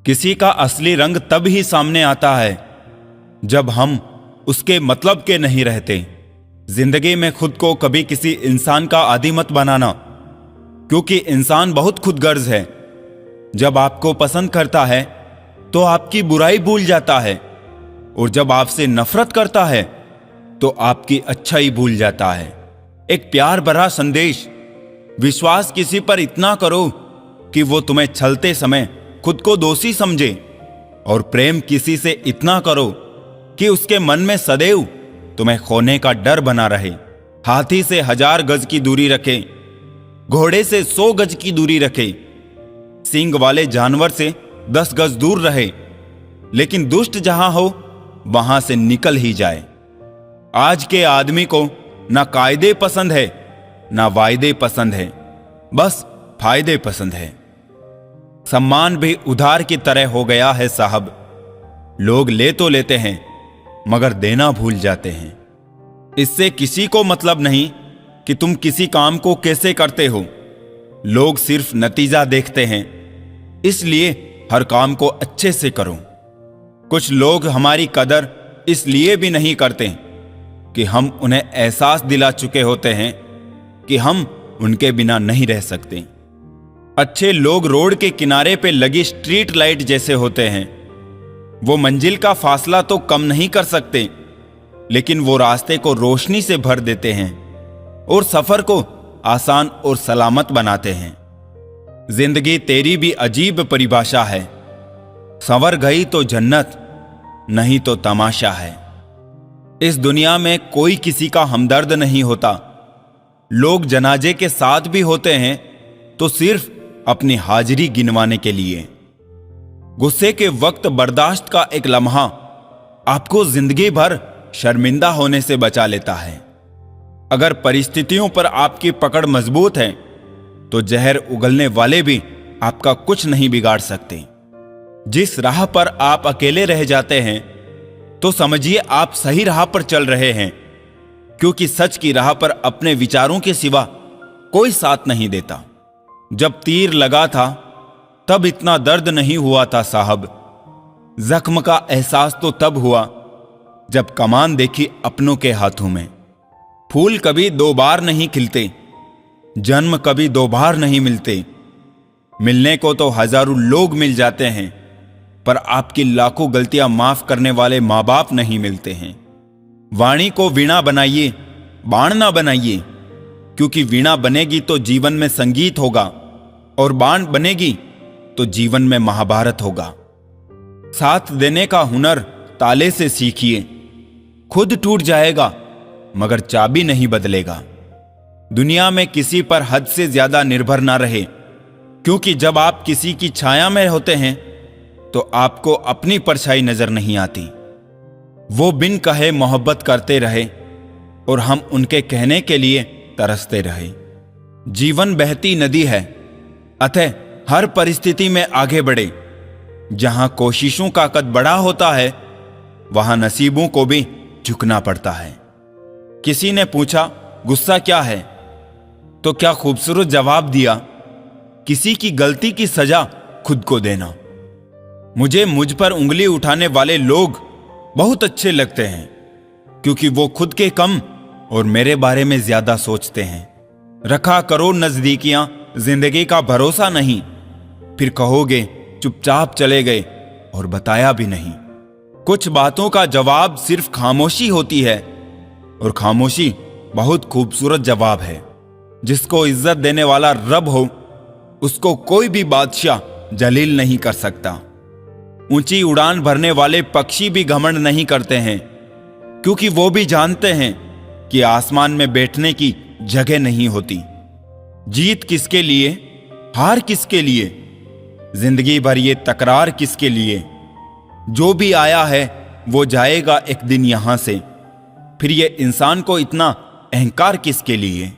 किसी का असली रंग तब ही सामने आता है जब हम उसके मतलब के नहीं रहते। जिंदगी में खुद को कभी किसी इंसान का आदी मत बनाना, क्योंकि इंसान बहुत खुदगर्ज है। जब आपको पसंद करता है तो आपकी बुराई भूल जाता है, और जब आपसे नफरत करता है तो आपकी अच्छाई भूल जाता है। एक प्यार भरा संदेश: विश्वास किसी पर इतना करो कि वो तुम्हें छलते समय खुद को दोषी समझे, और प्रेम किसी से इतना करो कि उसके मन में सदैव तुम्हें खोने का डर बना रहे। हाथी से 1000 गज की दूरी रखे, घोड़े से 100 गज की दूरी रखे, सींग वाले जानवर से 10 गज दूर रहे, लेकिन दुष्ट जहां हो वहां से निकल ही जाए। आज के आदमी को ना कायदे पसंद है ना वायदे पसंद है, बस फायदे पसंद है। सम्मान भी उधार की तरह हो गया है साहब। लोग ले तो लेते हैं मगर देना भूल जाते हैं। इससे किसी को मतलब नहीं कि तुम किसी काम को कैसे करते हो। लोग सिर्फ नतीजा देखते हैं, इसलिए हर काम को अच्छे से करो। कुछ लोग हमारी कदर इसलिए भी नहीं करते कि हम उन्हें एहसास दिला चुके होते हैं कि हम उनके बिना नहीं रह सकते। अच्छे लोग रोड के किनारे पे लगी स्ट्रीट लाइट जैसे होते हैं। वो मंजिल का फासला तो कम नहीं कर सकते, लेकिन वो रास्ते को रोशनी से भर देते हैं और सफर को आसान और सलामत बनाते हैं। जिंदगी तेरी भी अजीब परिभाषा है। संवर गई तो जन्नत, नहीं तो तमाशा है। इस दुनिया में कोई किसी का हमदर्द नहीं होता। लोग जनाजे के साथ भी होते हैं तो सिर्फ अपनी हाजिरी गिनवाने के लिए। गुस्से के वक्त बर्दाश्त का एक लम्हा आपको जिंदगी भर शर्मिंदा होने से बचा लेता है। अगर परिस्थितियों पर आपकी पकड़ मजबूत है तो जहर उगलने वाले भी आपका कुछ नहीं बिगाड़ सकते। जिस राह पर आप अकेले रह जाते हैं तो समझिए आप सही राह पर चल रहे हैं, क्योंकि सच की राह पर अपने विचारों के सिवा कोई साथ नहीं देता। जब तीर लगा था तब इतना दर्द नहीं हुआ था साहब। जख्म का एहसास तो तब हुआ जब कमान देखी अपनों के हाथों में। फूल कभी 2 बार नहीं खिलते, जन्म कभी 2 बार नहीं मिलते। मिलने को तो हजारों लोग मिल जाते हैं, पर आपकी लाखों गलतियां माफ करने वाले मां बाप नहीं मिलते हैं। वाणी को वीणा बनाइए, बाण ना बनाइए, क्योंकि वीणा बनेगी तो जीवन में संगीत होगा, और बाण बनेगी तो जीवन में महाभारत होगा। साथ देने का हुनर ताले से सीखिए। खुद टूट जाएगा मगर चाबी नहीं बदलेगा। दुनिया में किसी पर हद से ज्यादा निर्भर ना रहे, क्योंकि जब आप किसी की छाया में होते हैं तो आपको अपनी परछाई नजर नहीं आती। वो बिन कहे मोहब्बत करते रहे और हम उनके कहने के लिए तरसते रहे। जीवन बहती नदी है, अतः हर परिस्थिति में आगे बढ़े। जहां कोशिशों का कद बड़ा होता है वहां नसीबों को भी झुकना पड़ता है। किसी ने पूछा गुस्सा क्या है, तो क्या खूबसूरत जवाब दिया, किसी की गलती की सजा खुद को देना। मुझे मुझ पर उंगली उठाने वाले लोग बहुत अच्छे लगते हैं, क्योंकि वो खुद के कम और मेरे बारे में ज्यादा सोचते हैं। रखा करो नजदीकियां, जिंदगी का भरोसा नहीं, फिर कहोगे चुपचाप चले गए और बताया भी नहीं। कुछ बातों का जवाब सिर्फ खामोशी होती है, और खामोशी बहुत खूबसूरत जवाब है। जिसको इज्जत देने वाला रब हो उसको कोई भी बादशाह जलील नहीं कर सकता। ऊंची उड़ान भरने वाले पक्षी भी घमंड नहीं करते हैं, क्योंकि वो भी जानते हैं कि आसमान में बैठने की जगह नहीं होती। जीत किसके लिए, हार किसके लिए, जिंदगी भर ये तकरार किसके लिए। जो भी आया है वो जाएगा एक दिन यहां से, फिर ये इंसान को इतना अहंकार किसके लिए।